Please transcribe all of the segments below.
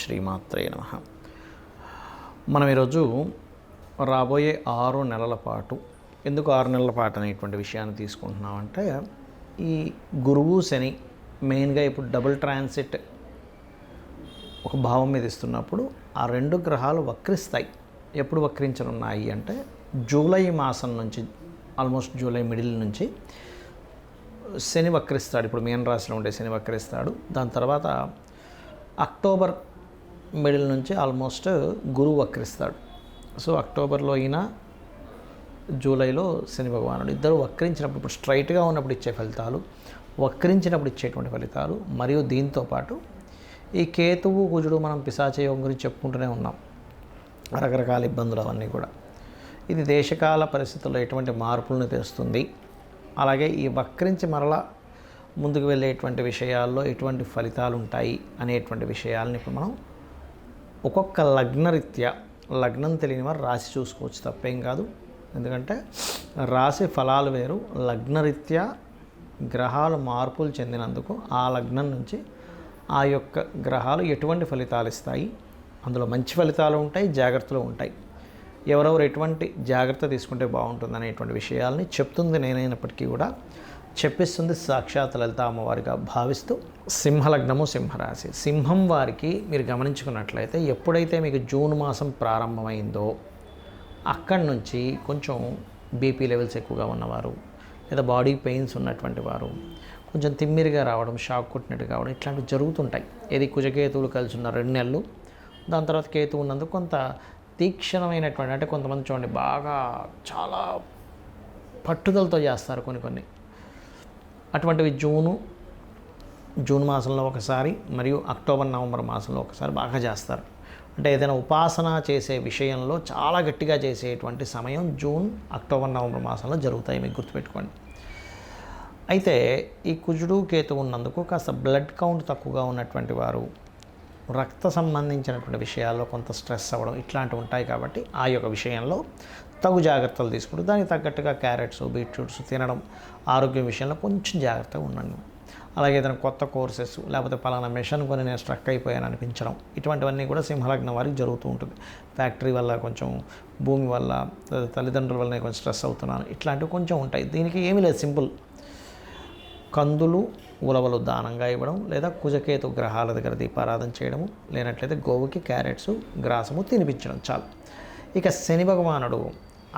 శ్రీమాత్రే నమః. మనం ఈరోజు రాబోయే 6 నెలల పాటు, ఎందుకు 6 నెలల పాటు అనేటువంటి విషయాన్ని తీసుకుంటున్నామంటే, ఈ గురువు శని మెయిన్గా ఇప్పుడు డబుల్ ట్రాన్సిట్ ఒక భావం మీద ఇస్తున్నప్పుడు ఆ రెండు గ్రహాలు వక్రిస్తాయి. ఎప్పుడు వక్రించనున్నాయి అంటే జూలై మాసం నుంచి, ఆల్మోస్ట్ జూలై మిడిల్ నుంచి శని వక్రిస్తాడు. ఇప్పుడు మీన రాశిలో ఉండే శని వక్రిస్తాడు. దాని తర్వాత అక్టోబర్ మిడిల్ నుంచి ఆల్మోస్ట్ గురువు వక్రిస్తాడు. సో అక్టోబర్లో అయినా జూలైలో శని భగవానుడు ఇద్దరు వక్రించినప్పుడు, ఇప్పుడు స్ట్రైట్గా ఉన్నప్పుడు ఇచ్చే ఫలితాలు, వక్రించినప్పుడు ఇచ్చేటువంటి ఫలితాలు, మరియు దీంతోపాటు ఈ కేతువు కుజుడు మనం పిశాచయోగం గురించి చెప్పుకుంటూనే ఉన్నాం, రకరకాల ఇబ్బందులు అవన్నీ కూడా. ఇది దేశకాల పరిస్థితుల్లో ఎటువంటి మార్పులను తెస్తుంది, అలాగే ఈ వక్రించి మరలా ముందుకు వెళ్ళేటువంటి విషయాల్లో ఎటువంటి ఫలితాలు ఉంటాయి అనేటువంటి విషయాలని ఇప్పుడు మనం ఒక్కొక్క లగ్నరీత్యా, లగ్నం తెలియని వారు రాశి చూసుకోవచ్చు, తప్పేం కాదు. ఎందుకంటే రాశి ఫలాలు వేరు, లగ్నరీత్యా గ్రహాలు మార్పులు చెందినందుకు ఆ లగ్నం నుంచి ఆ యొక్క గ్రహాలు ఎటువంటి ఫలితాలు ఇస్తాయి, అందులో మంచి ఫలితాలు ఉంటాయి, జాగ్రత్తలు ఉంటాయి. ఎవరెవరు ఎటువంటి జాగ్రత్త తీసుకుంటే బాగుంటుంది అనేటువంటి విషయాల్ని చెప్తుంది నేనైనప్పటికీ కూడా చెప్పిస్తుంది సాక్షాత్ లలిత అమ్మవారిగా భావిస్తూ. సింహలగ్నము, సింహరాశి. సింహం వారికి మీరు గమనించుకున్నట్లయితే ఎప్పుడైతే మీకు జూన్ మాసం ప్రారంభమైందో అక్కడి నుంచి కొంచెం బీపీ లెవెల్స్ ఎక్కువగా ఉన్నవారు, లేదా బాడీ పెయిన్స్ ఉన్నటువంటి వారు, కొంచెం తిమ్మిరిగా రావడం, షాక్ కొట్టినట్టు కావడం, ఇట్లాంటివి జరుగుతుంటాయి. ఏది కుజకేతువులు కలిసి ఉన్న 2 నెలలు, దాని తర్వాత కేతువు ఉన్నందుకు కొంత తీక్షణమైనటువంటి, అంటే కొంతమంది చూడండి బాగా చాలా పట్టుదలతో చేస్తారు కొన్ని. అటువంటివి జూన్ మాసంలో ఒకసారి, మరియు అక్టోబర్ నవంబర్ మాసంలో ఒకసారి బాగా చేస్తారు. అంటే ఏదైనా ఉపాసన చేసే విషయంలో చాలా గట్టిగా చేసేటువంటి సమయం జూన్, అక్టోబర్, నవంబర్ మాసంలో జరుగుతాయి, మీకు గుర్తుపెట్టుకోండి. అయితే ఈ కుజుడు కేతు ఉన్నందుకు కాస్త బ్లడ్ కౌంట్ తక్కువగా ఉన్నటువంటి వారు, రక్త సంబంధించినటువంటి విషయాల్లో కొంత స్ట్రెస్ అవ్వడం, ఇట్లాంటివి ఉంటాయి. కాబట్టి ఆ యొక్క విషయంలో తగు జాగ్రత్తలు తీసుకుంటూ దానికి తగ్గట్టుగా క్యారెట్స్, బీట్రూట్స్ తినడం, ఆరోగ్యం విషయంలో కొంచెం జాగ్రత్తగా ఉండండి. అలాగే ఏదైనా కొత్త కోర్సెస్, లేకపోతే పలానా మిషన్ కొని నేను స్ట్రక్ అయిపోయాను అనిపించడం, ఇటువంటివన్నీ కూడా సింహలగ్నం వారికి జరుగుతూ ఉంటుంది. ఫ్యాక్టరీ వల్ల, కొంచెం భూమి వల్ల, తల్లిదండ్రుల వల్ల నేను కొంచెం స్ట్రెస్ అవుతున్నాను, ఇట్లాంటివి కొంచెం ఉంటాయి. దీనికి ఏమీ లేదు, సింపుల్. కందులు, ఉలవలు దానంగా ఇవ్వడం, లేదా కుజకేతు గ్రహాల దగ్గర దీపారాధన చేయడము, లేనట్లయితే గోవుకి క్యారెట్స్, గ్రాసము తినిపించడం చాలు. ఇక శని భగవానుడు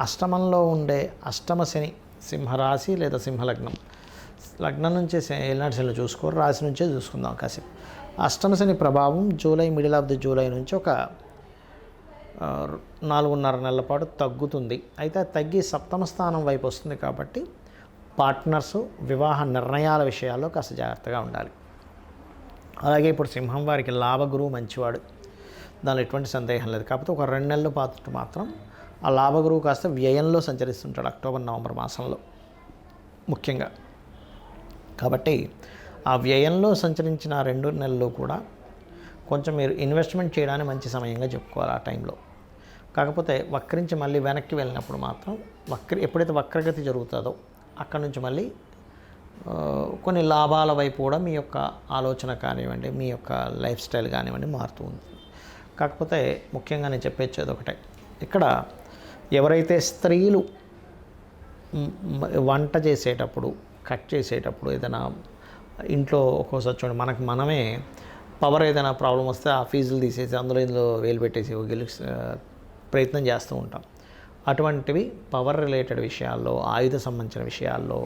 అష్టమంలో ఉండే అష్టమ శని, సింహరాశి లేదా సింహలగ్నం, లగ్నం నుంచే ఏలినాటి శనిలో చూసుకోరు, రాశి నుంచే చూసుకుందాం కాసేపు. అష్టమ శని ప్రభావం July, middle of the July నుంచి ఒక 4.5 నెలల పాటు తగ్గుతుంది. అయితే తగ్గి సప్తమ స్థానం వైపు వస్తుంది. కాబట్టి పార్ట్నర్సు, వివాహ నిర్ణయాల విషయాల్లో కాస్త జాగ్రత్తగా ఉండాలి. అలాగే ఇప్పుడు సింహం వారికి లాభగురువు మంచివాడు, దానిలో ఎటువంటి సందేహం లేదు. కాకపోతే ఒక 2 నెలల పాటు మాత్రం ఆ లాభగురువు కాస్త వ్యయంలో సంచరిస్తుంటాడు అక్టోబర్, నవంబర్ మాసంలో ముఖ్యంగా. కాబట్టి ఆ వ్యయంలో సంచరించిన 2 నెలలు కూడా కొంచెం మీరు ఇన్వెస్ట్మెంట్ చేయడానికి మంచి సమయంగా చెప్పుకోవాలి ఆ టైంలో. కాకపోతే వక్రించి మళ్ళీ వెనక్కి వెళ్ళినప్పుడు మాత్రం, ఎప్పుడైతే వక్రగతి జరుగుతుందో అక్కడ నుంచి మళ్ళీ కొన్ని లాభాల వైపు కూడా మీ యొక్క ఆలోచన కానివ్వండి, మీ యొక్క లైఫ్ స్టైల్ కానివ్వండి మారుతూ ఉంటుంది. కాకపోతే ముఖ్యంగా నేను చెప్పేది ఒకటే, ఇక్కడ ఎవరైతే స్త్రీలు వంట చేసేటప్పుడు, కట్ చేసేటప్పుడు, ఏదైనా ఇంట్లో ఒక్కోసారి చూడండి మనమే పవర్ ఏదైనా ప్రాబ్లం వస్తే ఆ ఫీజులు తీసేసి ఇందులో వేలు పెట్టేసి ప్రయత్నం చేస్తూ ఉంటాం. అటువంటివి పవర్ రిలేటెడ్ విషయాల్లో, ఆయుధ సంబంధించిన విషయాల్లో,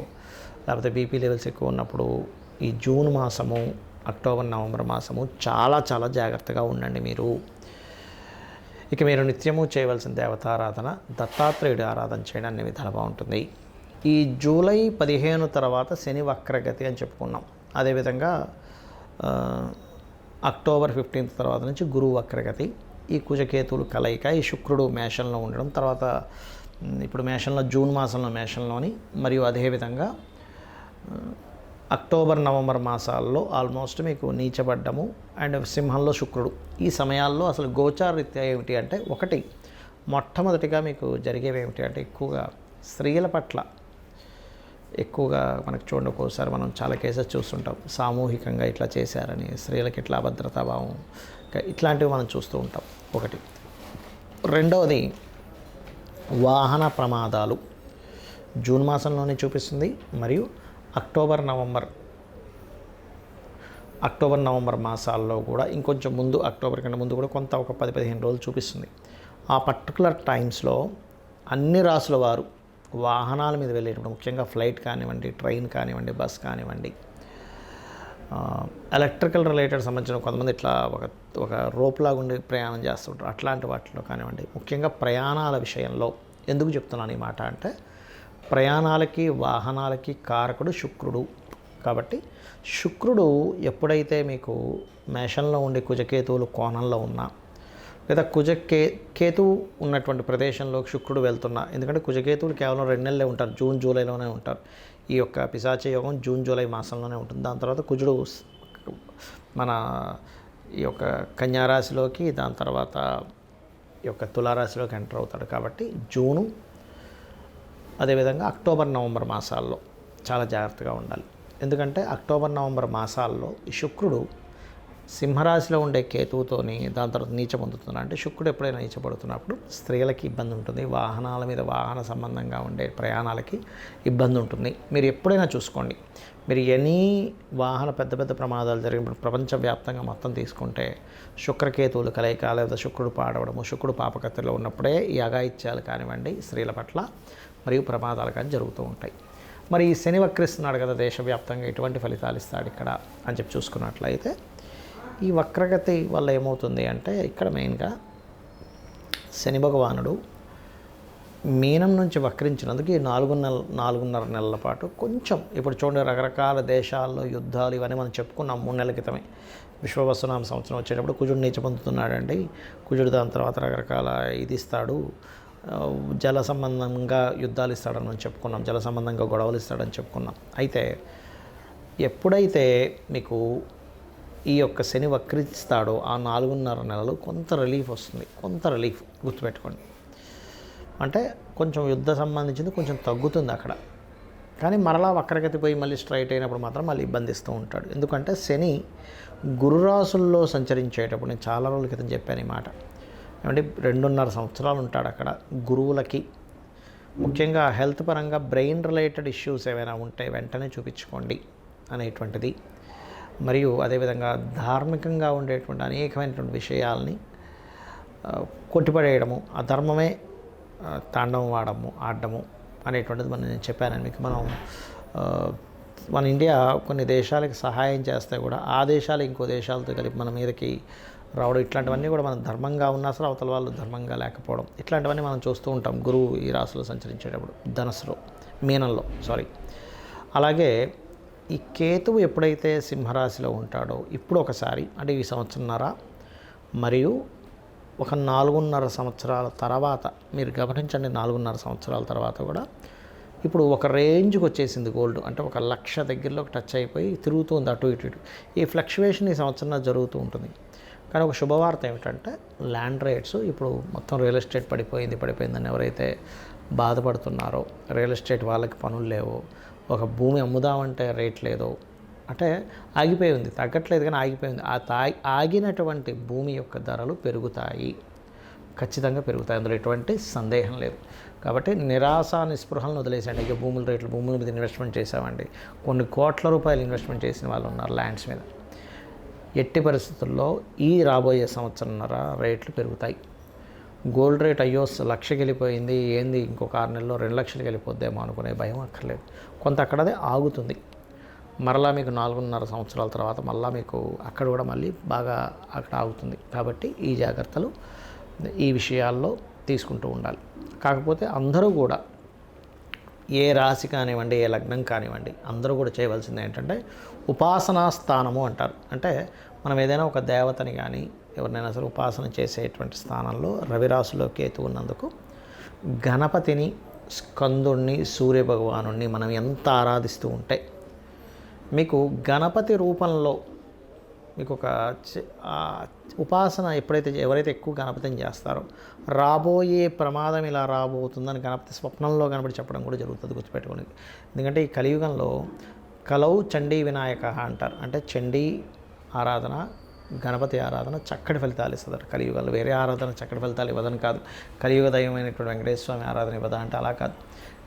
లేకపోతే బీపీ లెవెల్స్ ఎక్కువ ఉన్నప్పుడు ఈ జూన్ మాసము, అక్టోబర్, నవంబర్ మాసము చాలా చాలా జాగ్రత్తగా ఉండండి మీరు. ఇక మీరు నిత్యము చేయవలసిన దేవతారాధన, దత్తాత్రేయుడి ఆరాధన చేయడం అనే విధాలు బాగుంటుంది. ఈ జూలై 15 తర్వాత శని వక్రగతి అని చెప్పుకున్నాం. అదేవిధంగా అక్టోబర్ 15 తర్వాత నుంచి గురువు వక్రగతి, ఈ కుజకేతువులు కలయిక, ఈ శుక్రుడు మేషంలో ఉండడం, తర్వాత ఇప్పుడు మేషంలో, జూన్ మాసంలో మేషంలోని, మరియు అదేవిధంగా అక్టోబర్, నవంబర్ మాసాల్లో ఆల్మోస్ట్ మీకు నీచబడ్డము అండ్ సింహంలో శుక్రుడు. ఈ సమయాల్లో అసలు గోచారరీత్యా ఏమిటి అంటే, ఒకటి మొట్టమొదటిగా మీకు జరిగేవి ఏమిటి అంటే, ఎక్కువగా స్త్రీల పట్ల ఎక్కువగా మనకు చూడండి, ఒక్కోసారి మనం చాలా కేసెస్ చూస్తుంటాం, సామూహికంగా ఇట్లా చేశారని, స్త్రీలకు ఇట్లా అభద్రతాభావం, ఇట్లాంటివి మనం చూస్తూ ఉంటాం. ఒకటి. రెండవది వాహన ప్రమాదాలు జూన్ మాసంలోనే చూపిస్తుంది, మరియు అక్టోబర్ నవంబర్ మాసాల్లో కూడా ఇంకొంచెం ముందు, అక్టోబర్ కంటే ముందు కూడా కొంత ఒక 10-15 రోజులు చూపిస్తుంది. ఆ పర్టికులర్ టైమ్స్లో అన్ని రాసుల వారు వాహనాల మీద వెళ్ళేటప్పుడు, ముఖ్యంగా ఫ్లైట్ కానివ్వండి, ట్రైన్ కానివ్వండి, బస్ కానివ్వండి, ఎలక్ట్రికల్ రిలేటెడ్ సంబంధించిన కొంతమంది ఇట్లా ఒక రోప్లాగా ఉండి ప్రయాణం చేస్తుంటారు. అట్లాంటి వాటిలో కానివ్వండి, ముఖ్యంగా ప్రయాణాల విషయంలో ఎందుకు చెప్తున్నాను ఈ మాట అంటే, ప్రయాణాలకి వాహనాలకి కారకుడు శుక్రుడు. కాబట్టి శుక్రుడు ఎప్పుడైతే మీకు మేషంలో ఉండి కుజకేతువులు కోణంలో ఉన్నా, లేదా కేతువు ఉన్నటువంటి ప్రదేశంలో శుక్రుడు వెళ్తున్నా, ఎందుకంటే కుజకేతువులు కేవలం 2 నెలలే ఉంటారు, జూన్ జూలైలోనే ఉంటారు. ఈ యొక్క పిశాచ యోగం జూన్ జూలై మాసంలోనే ఉంటుంది. దాని తర్వాత కుజుడు మన ఈ యొక్క కన్యారాశిలోకి, దాని తర్వాత ఈ యొక్క తులారాశిలోకి ఎంటర్ అవుతాడు. కాబట్టి జూను, అదేవిధంగా అక్టోబర్ నవంబర్ మాసాల్లో చాలా జాగ్రత్తగా ఉండాలి. ఎందుకంటే అక్టోబర్ నవంబర్ మాసాల్లో ఈ శుక్రుడు సింహరాశిలో ఉండే కేతువుతోని దాని తర్వాత నీచ పొందుతున్నాడు. అంటే శుక్రుడు ఎప్పుడైనా నీచపడుతున్నప్పుడు స్త్రీలకి ఇబ్బంది ఉంటుంది, వాహనాల మీద వాహన సంబంధంగా ఉండే ప్రయాణాలకి ఇబ్బంది ఉంటుంది. మీరు ఎప్పుడైనా చూసుకోండి, మీరు ఎనీ వాహన పెద్ద ప్రమాదాలు జరిగినప్పుడు ప్రపంచవ్యాప్తంగా మొత్తం తీసుకుంటే శుక్రకేతువులు కలయిక, లేదా శుక్రుడు పాడవడము, శుక్రుడు పాపకత్తిలో ఉన్నప్పుడే ఈ అఘాయిత్యాలు కానివ్వండి, స్త్రీల పట్ల మరియు ప్రమాదాలు కానీ జరుగుతూ ఉంటాయి. మరి ఈ శని వక్రిస్తున్నాడు కదా దేశవ్యాప్తంగా, ఎటువంటి ఫలితాలు ఇస్తాడు ఇక్కడ అని చెప్పి చూసుకున్నట్లయితే, ఈ వక్రగతి వల్ల ఏమవుతుంది అంటే, ఇక్కడ మెయిన్గా శని భగవానుడు మీనం నుంచి వక్రించినందుకు ఈ 4.5 నెలల పాటు కొంచెం, ఇప్పుడు చూడండి రకరకాల దేశాల్లో యుద్ధాలు ఇవన్నీ మనం చెప్పుకున్నాం 3 నెలల క్రితమే. విశ్వవసునామ సంవత్సరం వచ్చేటప్పుడు కుజుడు నీచ పొందుతున్నాడండి. కుజుడు దాని తర్వాత రకరకాల ఇది ఇస్తాడు, జల సంబంధంగా యుద్ధాలు ఇస్తాడని మనం చెప్పుకున్నాం, జల సంబంధంగా గొడవలు ఇస్తాడని చెప్పుకున్నాం. అయితే ఎప్పుడైతే మీకు ఈ యొక్క శని వక్రిస్తాడో ఆ 4.5 నెలలు కొంత రిలీఫ్ వస్తుంది, కొంత రిలీఫ్ గుర్తుపెట్టుకోండి. అంటే కొంచెం యుద్ధ సంబంధించింది కొంచెం తగ్గుతుంది అక్కడ, కానీ మరలా వక్రగతి పోయి మళ్ళీ స్ట్రైట్ అయినప్పుడు మాత్రం మళ్ళీ ఇబ్బందిస్తూ ఉంటాడు. ఎందుకంటే శని గురురాశుల్లో సంచరించేటప్పుడు, నేను చాలా రోజుల క్రితం చెప్పాను ఈ మాట, ఏమంటే 2.5 సంవత్సరాలు ఉంటాడు అక్కడ. గురువులకి ముఖ్యంగా హెల్త్ పరంగా బ్రెయిన్ రిలేటెడ్ ఇష్యూస్ ఏమైనా ఉంటే వెంటనే చూపించుకోండి అనేటువంటిది. మరియు అదేవిధంగా ధార్మికంగా ఉండేటువంటి అనేకమైనటువంటి విషయాల్ని కొట్టిపడేయడము, అధర్మమే తాండవం ఆడము అనేటువంటిది నేను చెప్పాను మీకు. మన ఇండియా కొన్ని దేశాలకి సహాయం చేస్తే కూడా ఆ దేశాలు ఇంకో దేశాలతో కలిపి మన మీదకి రావడం, ఇట్లాంటివన్నీ కూడా మనం ధర్మంగా ఉన్నా సరే అవతల వాళ్ళు ధర్మంగా లేకపోవడం, ఇట్లాంటివన్నీ మనం చూస్తూ ఉంటాం గురువు ఈ రాశిలో సంచరించేటప్పుడు, మీనంలో. అలాగే ఈ కేతువు ఎప్పుడైతే సింహరాశిలో ఉంటాడో ఇప్పుడు ఒకసారి, అంటే ఈ సంవత్సరంన్నర మరియు ఒక 4.5 సంవత్సరాల తర్వాత మీరు గమనించండి, 4.5 సంవత్సరాల తర్వాత కూడా ఇప్పుడు ఒక రేంజ్కి వచ్చేసింది గోల్డ్. అంటే 1,00,000 దగ్గరలోకి టచ్ అయిపోయి తిరుగుతుంది అటు ఇటు. ఈ ఫ్లక్చువేషన్ ఈ సంవత్సరం జరుగుతూ ఉంటుంది. కానీ ఒక శుభవార్త ఏమిటంటే, ల్యాండ్ రేట్స్ ఇప్పుడు మొత్తం రియల్ ఎస్టేట్ పడిపోయిందని ఎవరైతే బాధపడుతున్నారో, రియల్ ఎస్టేట్ వాళ్ళకి పనులు లేవో, ఒక భూమి అమ్ముదామంటే రేట్ లేదో, అంటే ఆగిపోయి ఉంది, తగ్గట్లేదు కానీ ఆగిపోయింది. ఆగినటువంటి భూమి యొక్క ధరలు పెరుగుతాయి, ఖచ్చితంగా పెరుగుతాయి, అందులో ఎటువంటి సందేహం లేదు. కాబట్టి నిరాశ నిస్పృహలను వదిలేసండి. ఇక భూముల మీద ఇన్వెస్ట్మెంట్ చేసామండి, కొన్ని కోట్ల రూపాయలు ఇన్వెస్ట్మెంట్ చేసిన వాళ్ళు ఉన్నారు ల్యాండ్స్ మీద. ఎట్టి పరిస్థితుల్లో ఈ రాబోయే సంవత్సరంన్నర రేట్లు పెరుగుతాయి. గోల్డ్ రేట్ అయ్యో 1,00,000 వెళ్ళిపోయింది, ఏంది ఇంకొక 6 నెలల్లో 2,00,000 వెళ్ళిపోద్దేమో అనుకునే భయం అక్కర్లేదు. కొంత అక్కడదే ఆగుతుంది. మరలా మీకు 4.5 సంవత్సరాల తర్వాత మళ్ళీ మీకు అక్కడ కూడా మళ్ళీ బాగా అక్కడ ఆగుతుంది. కాబట్టి ఈ జాగ్రత్తలు ఈ విషయాల్లో తీసుకుంటూ ఉండాలి. కాకపోతే అందరూ కూడా, ఏ రాశి కానివ్వండి, ఏ లగ్నం కానివ్వండి, అందరూ కూడా చేయవలసింది ఏంటంటే ఉపాసనా స్థానము అంటారు. అంటే మనం ఏదైనా ఒక దేవతని కానీ ఎవరినైనా సరే ఉపాసన చేసేటువంటి స్థానంలో రవిరాశిలో కేతు ఉన్నందుకు గణపతిని, స్కందుణ్ణి, సూర్యభగవానుణ్ణి మనం ఎంత ఆరాధిస్తూ ఉంటే మీకు గణపతి రూపంలో మీకు ఒక ఉపాసన ఎవరైతే ఎక్కువ గణపతిని చేస్తారో రాబోయే ప్రమాదం ఇలా రాబోతుందని గణపతి స్వప్నంలో కనబడి చెప్పడం కూడా జరుగుతుంది, గుర్తుపెట్టుకోండి. ఎందుకంటే ఈ కలియుగంలో కలౌ చండీ వినాయక అంటారు. అంటే చండీ ఆరాధన, గణపతి ఆరాధన చక్కటి ఫలితాలు ఇస్తుందట. కలియుగంలో వేరే ఆరాధన చక్కటి ఫలితాలు ఇవ్వదని కాదు, కలియుగ దైవమైనటువంటి వెంకటేశ్వర స్వామి ఆరాధన ఇవ్వదా అంటే అలా కాదు,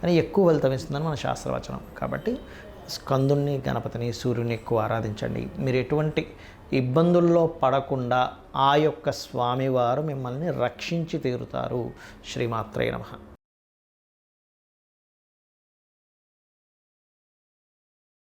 కానీ ఎక్కువ ఫలితం ఇస్తుందని మన శాస్త్రవచనం. కాబట్టి స్కందుణ్ణి, గణపతిని, సూర్యుని ఎక్కువ ఆరాధించండి. మీరు ఎటువంటి ఇబ్బందుల్లో పడకుండా ఆ యొక్క స్వామివారు మిమ్మల్ని రక్షించి తీరుతారు. శ్రీమాత్రే నమః.